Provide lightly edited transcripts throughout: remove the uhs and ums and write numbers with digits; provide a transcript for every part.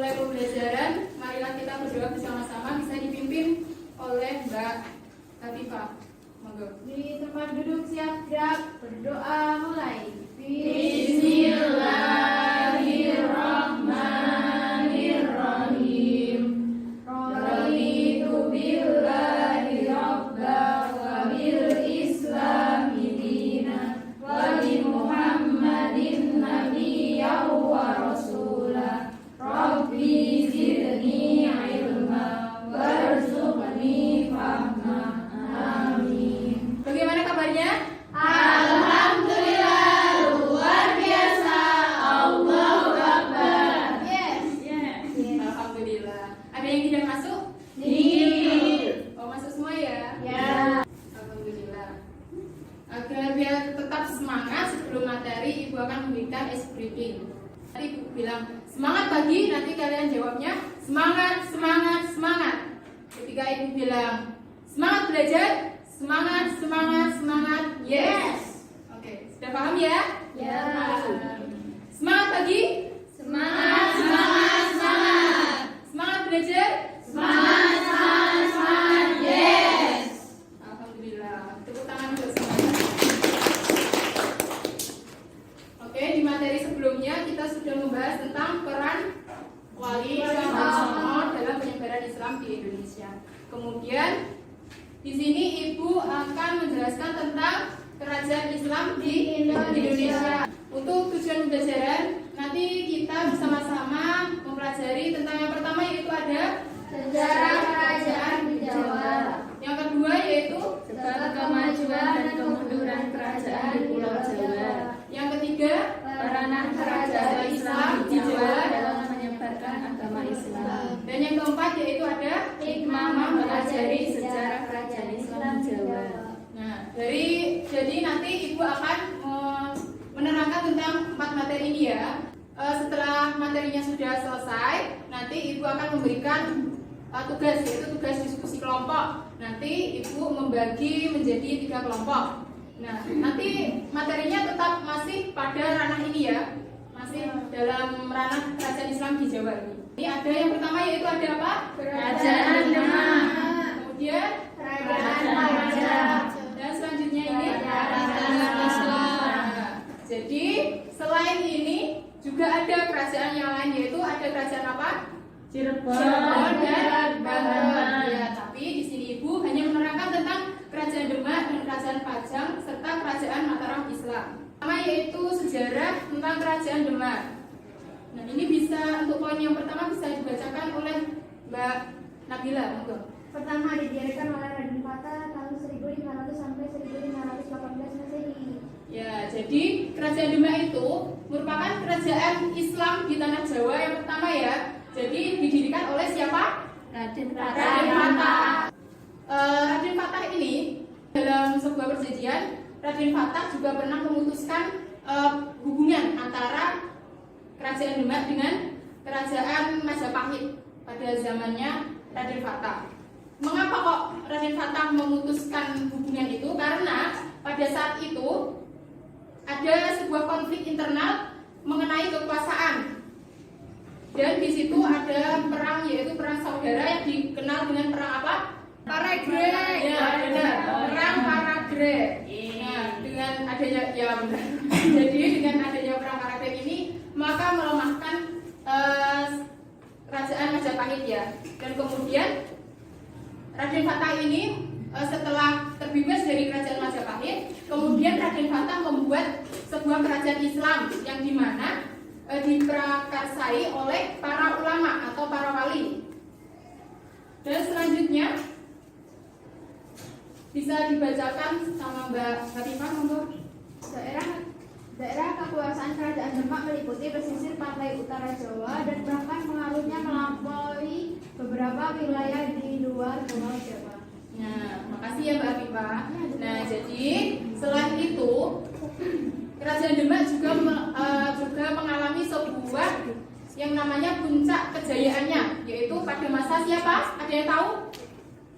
mulai pembelajaran, marilah kita berdoa bersama-sama, bisa dipimpin oleh Mbak Latifah. Monggo. Di tempat duduk siap gerak, berdoa mulai. Bismillahirrahmanirrahim. Raditu billahi rabba wa bil islami dina wa bi Muhammadin nabiyyan wa rasulah. Rabbi zidni ilma warzuqni fahma. Amin. Bagaimana kabarnya? Alhamdulillah, luar biasa. Allahu Akbar. Yes. Alhamdulillah. Ada yang tidak masuk? Oh, masuk semua ya? Ya. Alhamdulillah. Agar biar tetap semangat sebelum materi, Ibu akan memberikan ice breaking. Tadi Ibu bilang semangat pagi, nanti kalian jawabnya semangat, semangat, semangat. Ketika Ibu bilang semangat belajar, semangat, semangat, semangat. Yes. Oke, sudah paham ya? Ya. Semangat pagi, Semangat, semangat, semangat. semangat belajar, Semangat, semangat, semangat. Yes. Alhamdulillah. Tepuk tangan untuk semuanya. Oke, di materi sebelumnya kita sudah membahas tentang peran wali songo dalam penyebaran Islam di Indonesia. Kemudian di sini Ibu akan menjelaskan tentang kerajaan Islam di Indonesia. Untuk tujuan pembelajaran nanti kita bersama-sama mempelajari tentang yang pertama yaitu ada Sejarah kerajaan di Jawa. yang kedua yaitu Sebab kemajuan dan kemunduran kerajaan di Pulau Jawa. yang ketiga Peranan kerajaan Islam di Jawa dalam menyebarkan agama Islam. dan yang keempat yaitu ada Hikmah mempelajari sejarah kerajaan Islam Jawa. Nah, jadi nanti Ibu akan menerangkan tentang 4 materi ini ya. Setelah materinya sudah selesai, nanti Ibu akan memberikan tugas, yaitu tugas diskusi kelompok. Nanti Ibu membagi menjadi 3 kelompok. Nah, nanti materinya tetap masih pada ranah ini ya, masih dalam ranah kerajaan Islam di Jawa ini. Ini ada yang pertama yaitu ada apa? Kerajaan Demak. Kemudian Kerajaan Pajang. dan selanjutnya ini Kerajaan Islam. Jadi selain ini juga ada kerajaan yang lain yaitu ada kerajaan apa? Cirebon dan Banten. Ya, tapi di sini Ibu hanya menerangkan tentang kerajaan Demak dan kerajaan Pajang serta kerajaan Mataram Islam. Pertama yaitu sejarah tentang kerajaan Demak. Nah, ini bisa untuk poin yang pertama bisa dibacakan oleh Mbak Nabila. Monggo. Pertama didirikan oleh Raden Fatah tahun 1500 sampai 1518 Masehi. Ya, jadi kerajaan Demak itu merupakan kerajaan Islam di tanah Jawa yang pertama ya. Jadi didirikan oleh siapa? Raden Raden Fatah. Raden Fatah ini dalam sebuah perjanjian, Raden Fatah juga pernah memutuskan hubungan antara kerajaan Demak dengan kerajaan Majapahit pada zamannya Raden Fatah. Mengapa kok Raden Fatah memutuskan hubungan itu? Karena pada saat itu ada sebuah konflik internal mengenai kekuasaan. Dan di situ ada perang yaitu perang saudara yang dikenal dengan perang apa? Paragre. Ya, benar. Perang Paragre. Nah, dengan adanya benar. Jadi dengan adanya perang Paragre ini maka melemahkan kerajaan Majapahit ya. Dan kemudian Raden Fatah ini setelah terbebas dari kerajaan Majapahit, kemudian Raden Fatah membuat sebuah kerajaan Islam yang dimana diprakarsai oleh para ulama atau para wali. Dan selanjutnya bisa dibacakan sama Mbak Latifah, monggo. Daerah kekuasaan kerajaan Demak meliputi pesisir pantai utara Jawa dan bahkan pengaruhnya melampaui beberapa wilayah di luar Pulau Jawa. Nah, makasih ya Mbak Latifah. Nah, jadi selain itu kerajaan Demak juga mengalami sebuah yang namanya puncak kejayaannya, yaitu pada masa siapa? Ada yang tahu?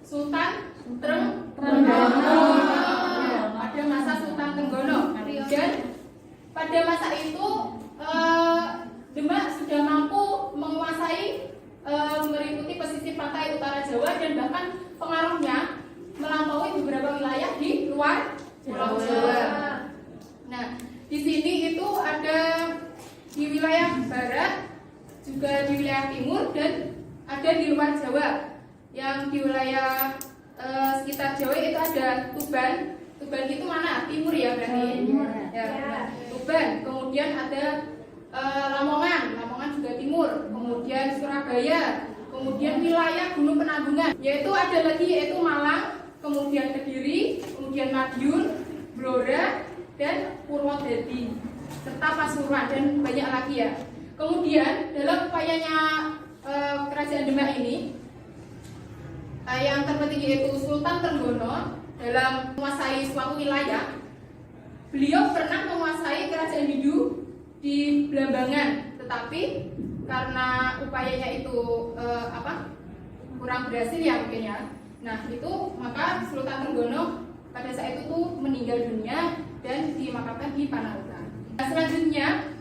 Sultan Trenggono. Ya, pada masa Sultan Trenggono. Dan pada masa itu Demak sudah mampu menguasai dan bahkan pengaruhnya melampaui beberapa wilayah di luar Pulau Jawa. Nah, di sini itu ada di wilayah barat, juga di wilayah timur, dan ada di luar Jawa. Yang di wilayah sekitar Jawa itu ada Tuban. Tuban itu mana? Timur ya berarti. Ya. Tuban. Kemudian ada Lamongan. Lamongan juga timur. Kemudian Surabaya. Kemudian wilayah Gunung Penanggungan. Yaitu ada lagi yaitu Malang, kemudian Kediri, kemudian Madiun, Blora, dan Purwodadi, serta Pasuruan dan banyak lagi ya. Kemudian dalam upayanya Kerajaan Demak ini, yang terpenting yaitu Sultan Trenggono dalam menguasai suatu wilayah. Beliau pernah menguasai Kerajaan Hindu di Blambangan, tetapi karena upayanya itu kurang berhasil ya mungkin ya. Nah itu maka Sultan Trenggono pada saat itu tuh meninggal dunia dan dimakamkan di Panakukang. Nah, selanjutnya,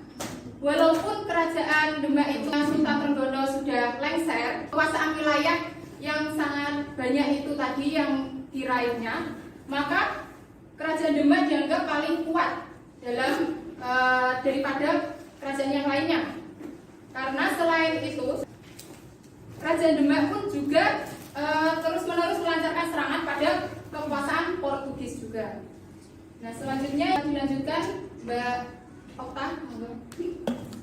walaupun Kerajaan Demak itu Sultan Trenggono sudah lengser, kekuasaan wilayah yang sangat banyak itu tadi yang diraihnya, maka Kerajaan Demak dianggap paling kuat dalam daripada kerajaan yang lainnya. Karena selain itu, Kerajaan Demak pun juga terus-menerus melancarkan serangan pada kekuasaan Portugis juga. Nah, selanjutnya dilanjutkan Mbak Okta.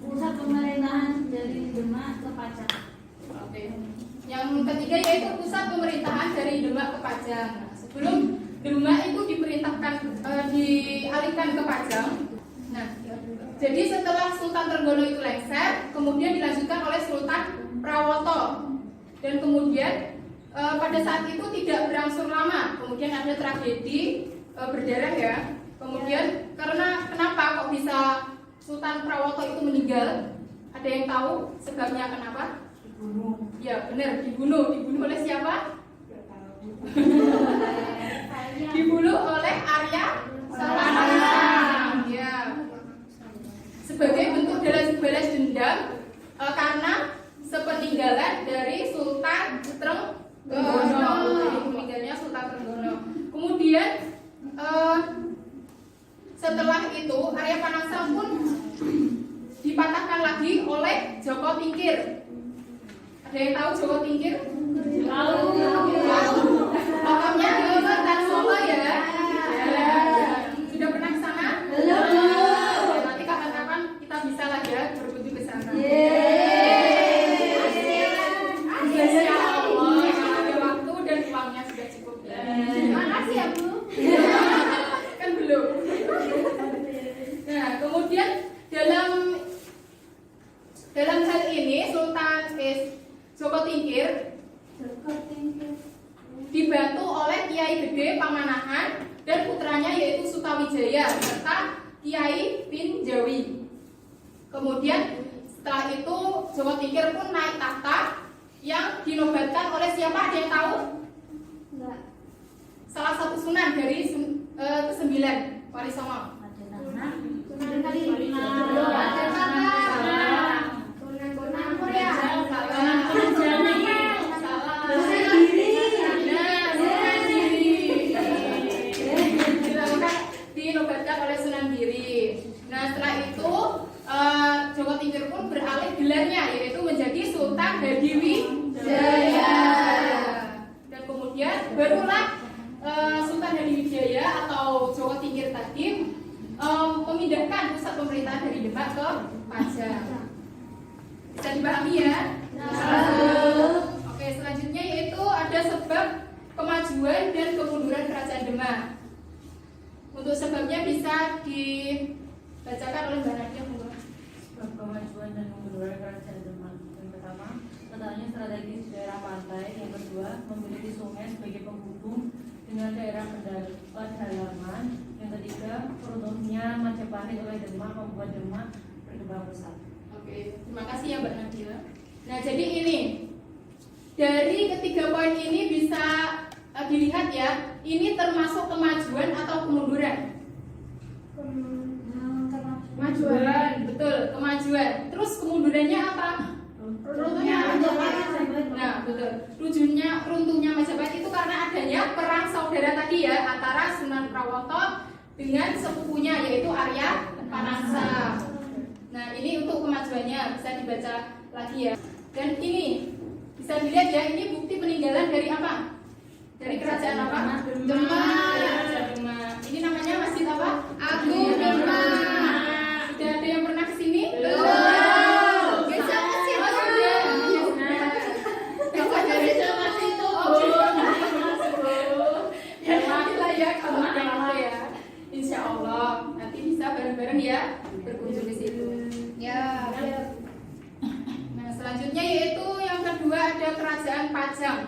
Pusat pemerintahan dari Demak ke Pajang. Oke. Yang ketiga yaitu pusat pemerintahan dari Demak ke Pajang. Nah, sebelum Demak itu dialihkan ke Pajang. Nah, jadi setelah Sultan Trenggono itu lengser, kemudian dilanjutkan oleh Sultan Prawoto. Dan kemudian pada saat itu tidak berangsur lama, kemudian ada tragedi berdarah ya. Kemudian karena kenapa kok bisa Sultan Prawoto itu meninggal? Ada yang tahu sebabnya kenapa? Dibunuh. Ya benar, dibunuh. Dibunuh oleh siapa? Dibunuh oleh Arya Saloka. Ya. Sebagai bentuk balas dendam karena sepeninggalan dari Sultan Trenggono. Jadi meninggalnya Sultan Trenggono. Kemudian setelah itu Arya Panaksang pun dipatahkan lagi oleh Joko Tingkir. Ada yang tahu Joko Tingkir? Tahu. Makamnya di Tanah ya. Sudah pernah ke sana? Belum. Nanti kapan-kapan kita bisa lah ya berkunjung ke sana. Insya Allah ada waktu dan uangnya sudah cukup. Makasih ya Bu. Kan belum. Nah, kemudian dalam hal ini Sultan Joko Tingkir dibantu oleh Kiai Gede Pamanahan dan putranya yaitu Sutawijaya serta Kiai Pinjawi. Kemudian setelah itu Joko Tingkir pun naik tahta yang dinobatkan oleh siapa? Ada yang tahu? Enggak. Salah satu sunan dari ke-9 Wali Songo. Sunan Kalijaga. Sunan Bonang ya. Dinobatkan oleh Sunan Giri. Nah setelah itu Joko Tingkir pun beralih gelarnya yaitu menjadi Sultan Hadiwijaya. Dan kemudian barulah Sultan Hadiwijaya atau Joko Tingkir tadi memindahkan pusat pemerintahan dari Demak ke Pajang. Bisa dipahami ya? Oke, selanjutnya yaitu ada sebab kemajuan dan kemunduran Kerajaan Demak. Untuk sebabnya bisa dibacakan oleh Mbak Nadia. Sebab kemajuan dan kemunduran Kerajaan Demak. Yang pertama, letaknya strategis daerah pantai. Yang kedua, memiliki sungai sebagai penghubung dengan daerah pedalaman. Yang ketiga, runtuhnya Majapahit oleh Demak membuat Demak berkembang pesat. Oke, terima kasih ya Mbak Nadia. Nah, jadi ini dari ketiga poin ini bisa dilihat ya, ini termasuk kemajuan atau kemunduran? Kemajuan, betul, kemajuan. Terus kemundurannya apa? Runtuhnya Majapahit. Nah, betul. Runtuhnya Majapahit itu karena adanya perang saudara tadi ya antara Sunan Prawoto dengan sepupunya yaitu Arya Panasa. Nah, ini untuk kemajuannya bisa dibaca lagi ya. Dan ini bisa dilihat ya, ini bukti peninggalan dari apa? Dari kerajaan apa? Demak. Kerajaan Demak. Ini namanya Masjid apa? Agung Demak. Sudah ada yang pernah kesini? Belum. Besok ke situ. Oh, sudah. Besok dari sana situ. Ya, lah ya kalau ada waktu ya. Insya Allah nanti bisa bareng-bareng ya berkunjung ke situ. Ya. Nah, selanjutnya yaitu yang kedua ada Kerajaan Pajang.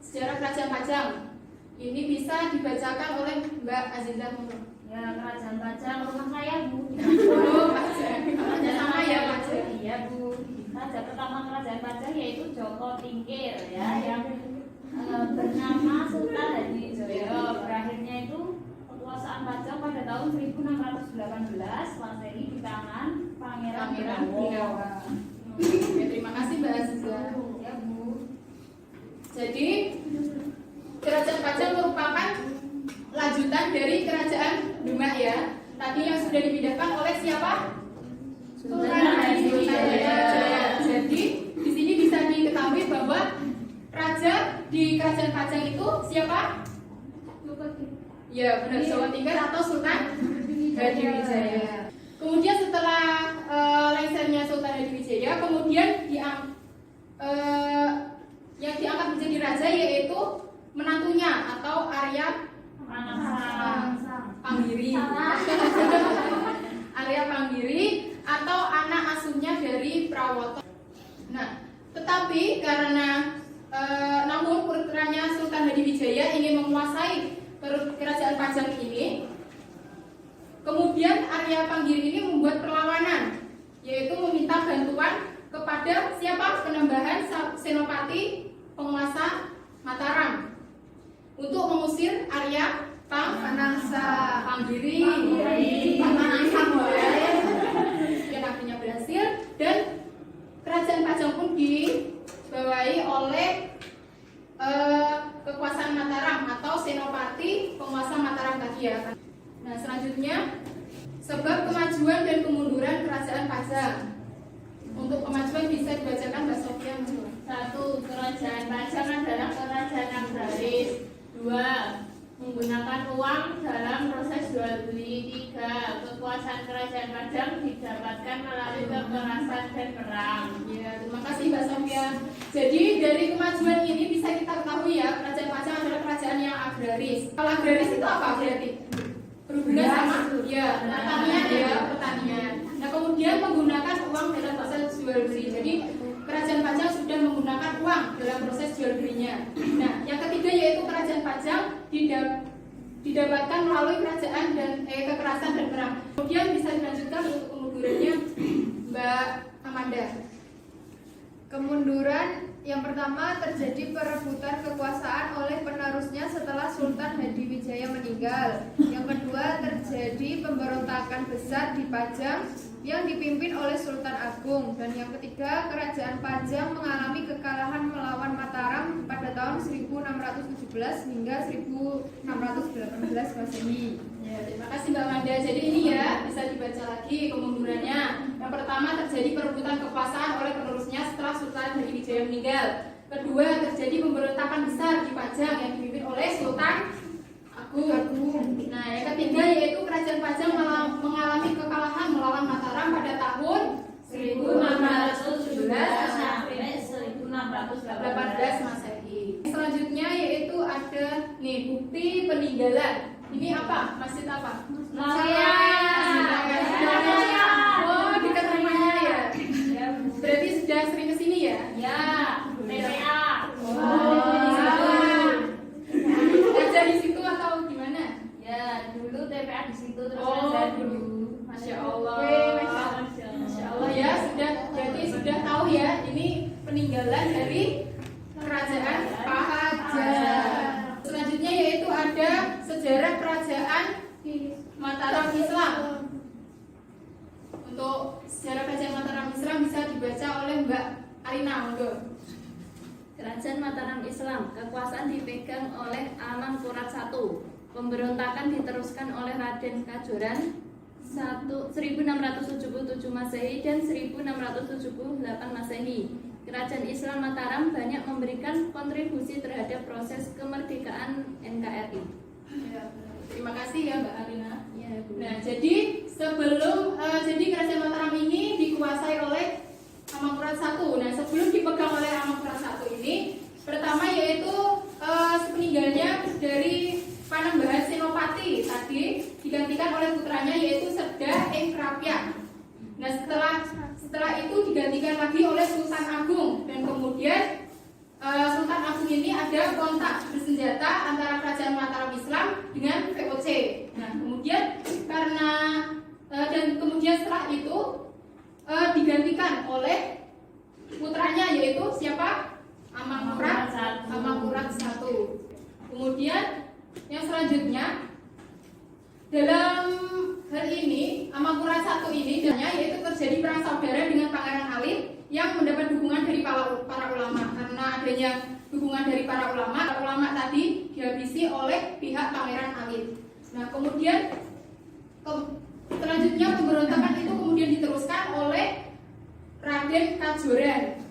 Sejarah Kerajaan Pajang. Ini bisa dibacakan oleh Mbak Azizah Murro. Ya, kerajaan Pajang rumah saya, Bu. Oh, Pajang. Ada Sama ya Pajang. Iya, Bu. Raja pertama kerajaan Pajang yaitu Joko Tingkir ya, yang bernama Sultan Hadijoyo. Berakhirnya itu kekuasaan Pajang pada tahun 1618 Masehi di tangan Pangeran Begawan. Ya, terima kasih Mbak Azizah. Ya, Bu. Jadi Kerajaan Pajang merupakan lanjutan dari Kerajaan Demak ya. Tadi yang sudah dipindahkan oleh siapa? Sultan Hadijoyo. Jadi di sini bisa diketahui bahwa raja di Kerajaan Pajang itu siapa? Ya benar, Jawa Tingkir atau Sultan Hadiwijaya. Kemudian setelah lengsernya Sultan Hadiwijaya, kemudian yang diangkat menjadi raja yaitu menantunya atau Arya Panggiri. Arya Panggiri atau anak asuhnya dari Prawoto. Nah, tetapi karena namun putranya Sultan Hadiwijaya ingin menguasai kerajaan Pajang ini, kemudian Arya Panggiri ini membuat perlawanan, yaitu meminta bantuan kepada siapa? Penembahan Senopati penguasa Mataram untuk mengusir Arya Panggiri. Yang akhirnya berhasil dan kerajaan Pajang pun dibawahi oleh kekuasaan Mataram atau Senopati penguasa Mataram tadi ya. Nah, selanjutnya sebab kemajuan dan kemunduran kerajaan Pajang. Untuk kemajuan bisa dibacakan Mbak Sofia. 1. Kerajaan Pajang adalah kerajaan agraris. 2. Menggunakan uang dalam proses jual beli. 3. Kekuasaan kerajaan Pajang didapatkan melalui kekerasan dan perang. Ya, terima kasih Mbak Sofia. Jadi dari kemajuan ini bisa kita ketahui ya, kerajaan Pajang adalah kerajaan yang agraris. Kalau agraris itu apa berarti? Berhubungan sama pertanian ya, pertanian. Nah, kemudian menggunakan uang dalam proses jual beli. Jadi kerajaan Pajang sudah menggunakan uang dalam proses jual belinya. Nah, yang ketiga yaitu kerajaan Pajang didapatkan melalui kerajaan dan kekerasan dan perang. Kemudian bisa dilanjutkan untuk kemundurannya Mbak Amanda. Kemunduran yang pertama terjadi perebutan kekuasaan oleh penerusnya setelah Sultan Hadiwijaya meninggal. Yang kedua terjadi pemberontakan besar di Pajang yang dipimpin oleh Sultan Agung. Dan yang ketiga kerajaan Pajang mengalami kekalahan melawan Mataram pada tahun 1617 hingga 1618 Masehi. Ya, terima kasih Mbak Amanda. Jadi ini ya bisa dibaca lagi kemundurannya. Yang pertama terjadi perebutan kekuasaan oleh penerusnya setelah Sultan Hadiwijaya meninggal. Kedua terjadi pemberontakan besar di Pajang yang dipimpin oleh Sultan Agung. Nah, yang ketiga yaitu kerajaan Pajang mengalami kekalahan melawan Mataram pada tahun 1617 sampai 1618 Masehi. Selanjutnya yaitu ada nih bukti peninggalan. Ini apa? Masjid apa? Oh, dekat rumahnya ya. Berarti sudah sering kesini ya? Ya, TPA. Kerja di situ atau gimana? Ya, dulu TPA di situ terus Oh, kerja dulu. Masya Allah. Masya Allah ya, berarti sudah tahu ya, ini peninggalan dari kerajaan Pajang. Selanjutnya yaitu ada sejarah kerajaan Mataram Islam. Untuk sejarah kerajaan Mataram Islam bisa dibaca oleh Mbak Arina, monggo. Kerajaan Mataram Islam, kekuasaan dipegang oleh Amangkurat I. Pemberontakan diteruskan oleh Raden Kajoran 1677 Masehi dan 1678 Masehi. Kerajaan Islam Mataram banyak memberikan kontribusi terhadap proses kemerdekaan NKRI. Ya, terima kasih ya Mbak Arina. Ya, Bu. Nah, jadi jadi Kerajaan Mataram ini dikuasai oleh Amangkurat I. Nah, sebelum dipegang oleh Amangkurat I ini, pertama yaitu sepeninggalnya dari Panembahan Senopati tadi digantikan oleh putranya yaitu Seda Ing Krapyak. Nah, setelah itu digantikan lagi oleh Sultan Agung, dan kemudian Sultan Agung ini ada kontak bersenjata antara Kerajaan Mataram Islam dengan VOC. Nah, kemudian kemudian setelah itu digantikan oleh putranya yaitu siapa? Amangkurat I. Kemudian yang selanjutnya dalam hal ini Amangkurat I ini yaitu terjadi perang saudara dengan Pangeran Alit yang mendapat dukungan dari para ulama. Karena adanya dukungan dari para ulama tadi dihabisi oleh pihak Pangeran Alit. Nah, kemudian selanjutnya pemberontakan itu kemudian diteruskan oleh Raden Kajoran.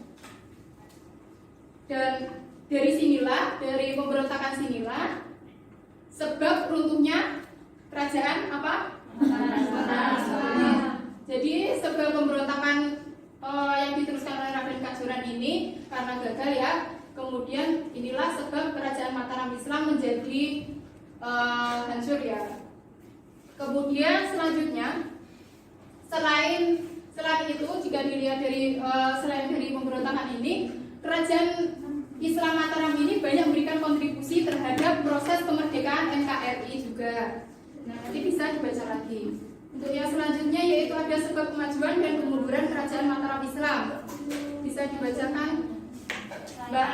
Dan dari pemberontakan sinilah sebab runtuhnya kerajaan apa? Mataram. Jadi sebab pemberontakan yang diteruskan oleh Raden Kajoran ini karena gagal ya, kemudian inilah sebab kerajaan Mataram Islam menjadi hancur ya. Kemudian selanjutnya selain itu jika dilihat dari selain dari pemberontakan ini, kerajaan Islam Mataram ini banyak memberikan kontribusi terhadap proses kemerdekaan NKRI juga. Nah, nanti bisa dibaca lagi. Untuk yang selanjutnya yaitu ada sebab kemajuan dan kemunduran kerajaan Mataram Islam. Bisa dibacakan Mbak?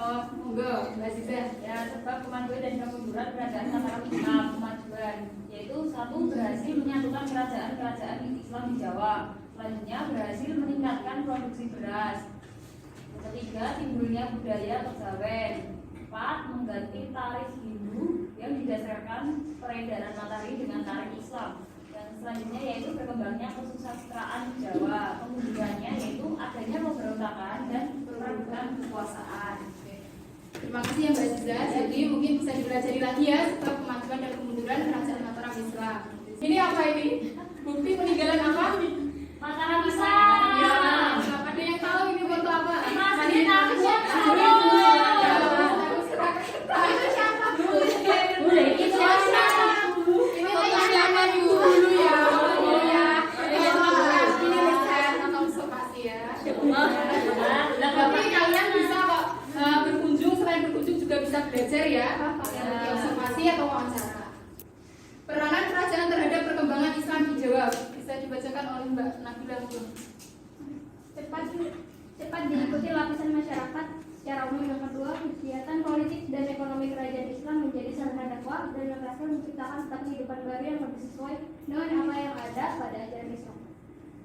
Oh, monggo, Mbak Ziza. Ya, sebab kemajuan dan kemunduran kerajaan Mataram Islam. Kemajuan yaitu satu, berhasil menyatukan kerajaan-kerajaan Islam di Jawa. Selanjutnya berhasil meningkatkan produksi beras. Ketiga, timbulnya budaya kejawen. 4, mengganti tarikh Hindu yang didasarkan peredaran matahari dengan tarikh Islam. Dan selanjutnya yaitu berkembangnya kesusastraan di Jawa. Kemudiannya yaitu adanya pemberontakan dan perebutan kekuasaan. Terima kasih ya Mbak Ziza. Jadi mungkin bisa dipelajari lagi ya sebab kemajuan dan kemunduran kerajaan Mataram Islam. Ini apa ini? Bukti peninggalan apa? Mataram Islam. Ya, ada yang tahu ini foto apa? Masih tahu siapa? Itu siapa? Ini siapa? Ini yang zaman dulu ya. Ini lisan atau observasi ya. Tapi kalian bisa kok berkunjung, selain berkunjung juga bisa belajar ya. Observasi atau wawancara. Peranan kerajaan terhadap perkembangan Islam di Jawa bisa dibacakan oleh Mbak Nabila. Cepat diikuti lapisan masyarakat secara umum. Yang kedua, kegiatan politik dan ekonomi kerajaan Islam menjadi sarana dakwah dan berhasil menciptakan tata kehidupan baru yang lebih sesuai dengan apa yang ada pada ajaran Islam.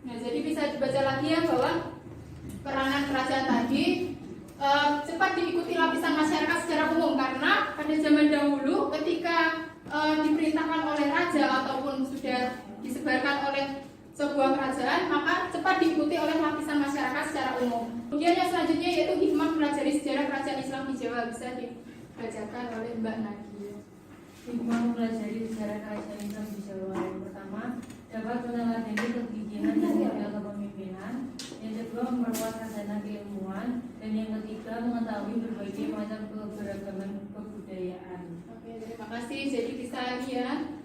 Nah, jadi bisa dibaca lagi ya bahwa peranan kerajaan tadi cepat diikuti lapisan masyarakat secara umum, karena pada zaman dahulu ketika diperintahkan oleh raja ataupun sudah disebarkan oleh sebuah kerajaan, maka cepat diikuti oleh lapisan masyarakat secara umum. Kemudian yang selanjutnya yaitu hikmah mempelajari sejarah kerajaan Islam di Jawa, bisa dibacakan oleh Mbak Nadia. Hikmah mempelajari sejarah kerajaan Islam di Jawa. Yang pertama, dapat meneladani kegigihan dan model kepemimpinan. Yang kedua, memperluas khazanah keilmuan. Dan yang ketiga, mengetahui berbagai macam keberagaman kebudayaan. Oke, terima kasih. Jadi bisa lihat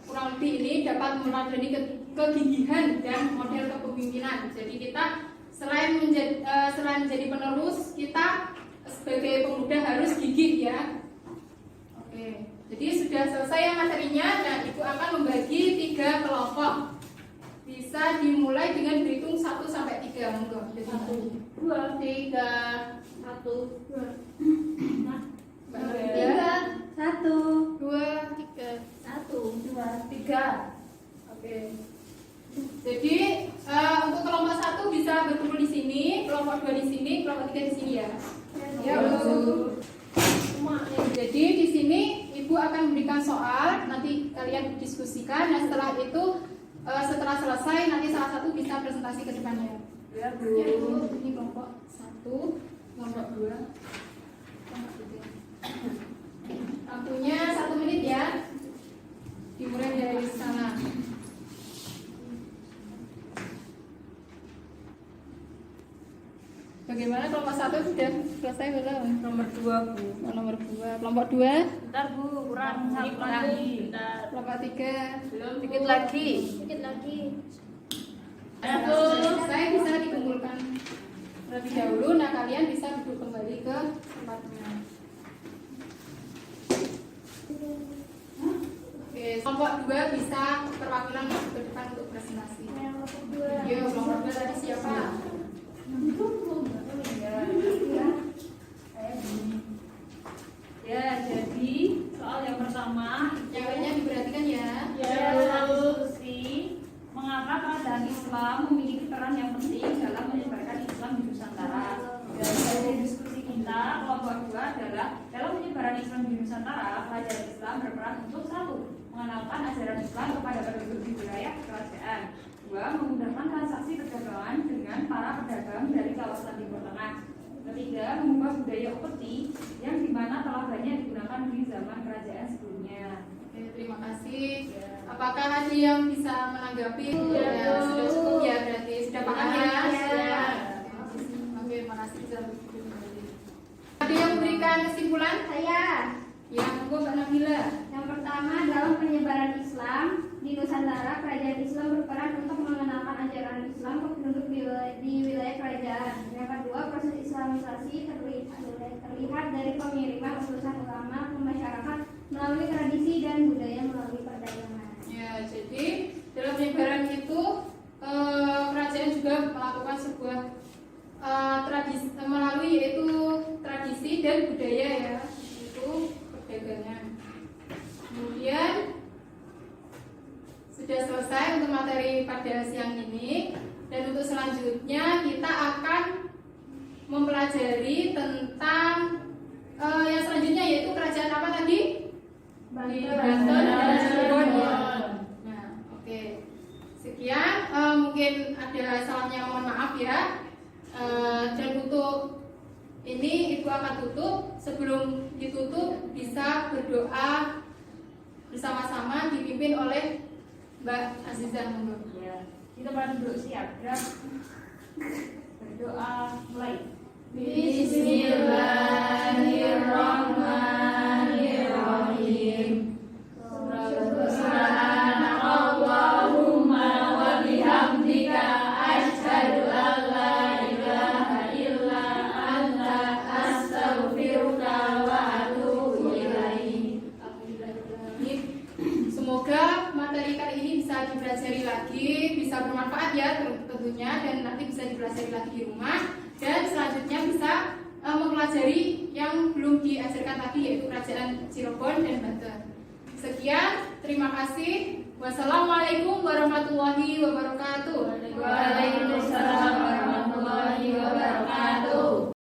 kurang lebih ini dapat meneladani kegigihan dan model kepemimpinan. Jadi kita selain menjadi penerus, kita sebagai pemuda harus gigih ya. Oke, jadi sudah selesai ya materinya. Nah, Ibu akan membagi 3 kelompok. Bisa dimulai dengan berhitung 1 sampai 3. Monggo. 1, 2, 3, 1, 2. Nah, 3, 1, 2, 3, 1, 2, 3. Oke. Jadi untuk kelompok 1 bisa berkumpul di sini, kelompok 2 di sini, kelompok 3 di sini ya. Ya, Bu. Jadi di sini Ibu akan memberikan soal, nanti kalian diskusikan. Dan setelah itu, setelah selesai, nanti salah satu bisa presentasi ke depannya. Ya, Bu. Ya, Bu. Ini kelompok 1, kelompok 2, kelompok 3. Waktunya 1 menit ya. Dimulai dari sana. Bagaimana kelompok 1 sudah selesai belum? Nomor 2, Bu. Nomor 2, kelompok 2, Bentar, Bu, kurang satu lagi. kelompok 3. Belum, dikit lagi. Sedikit lagi. Ayo, Bu. Selesai bisa dikumpulkan terlebih dahulu. Nah, kalian bisa duduk kembali ke tempatnya. Oke, kelompok 2 bisa perwakilan masuk ke depan untuk presentasi. Yo, kelompok 2 tadi siapa? Ya, jadi soal yang pertama Yang lainnya diperhatikan ya. diskusi mengapa kerajaan Islam memiliki peran yang penting dalam menyebarkan Islam di Nusantara. Dan dari diskusi kita kelompok 2 adalah dalam penyebaran Islam di Nusantara, kerajaan Islam berperan untuk 1. Mengenalkan ajaran Islam kepada penduduk di wilayah kerajaan. 2. Memudahkan transaksi perdagangan dengan para pedagang dari kawasan Timur Tengah. 3. Mengubah budaya upeti yang dimana telah banyak digunakan di zaman kerajaan sebelumnya. Oke, terima kasih. Apakah ada yang bisa menanggapi? Ya, sudah cukup ya berarti. Sudah paham ya? Ya. Oke, terima kasih bisa begitu kembali. Ada yang memberikan kesimpulan? Saya. Ya, monggo Mbak Nabila. Yang pertama, dalam penyebaran Islam di Nusantara, kerajaan Islam berperan untuk mengenalkan ajaran Islam ke penduduk di wilayah kerajaan. Yang kedua, proses Islamisasi terlihat dari pengiriman utusan ulama ke masyarakat melalui tradisi dan budaya melalui perdagangan. Ya, jadi dalam penyebaran itu kerajaan juga melakukan sebuah tradisi melalui yaitu tradisi dan budaya ya, itu perdagangan. Kemudian sudah selesai untuk materi pada siang ini, dan untuk selanjutnya kita akan mempelajari tentang yang selanjutnya yaitu kerajaan apa tadi? Banten dan Cirebon ya. Nah, oke. Sekian, mungkin ada salahnya, mohon maaf ya. Dan untuk ini Ibu akan tutup. Sebelum ditutup bisa berdoa bersama-sama dipimpin oleh Mbak Azizah. Ya, kita pada duduk siap. Gerak. Berdoa mulai. Bismillahirrahmanirrahim. Subhanakallahumma wa bihamdika asyhadu an la ilaha illa anta astaghfiruka wa atubu ilaik. Semoga materi kali ini bisa dipelajari lagi, bisa bermanfaat ya tentunya, dan nanti bisa dipelajari lagi di rumah. Dan selanjutnya bisa mempelajari yang belum diajarkan tadi, yaitu kerajaan Cirebon dan Banten. Sekian, terima kasih. Wassalamualaikum warahmatullahi wabarakatuh. Waalaikumsalam warahmatullahi wabarakatuh.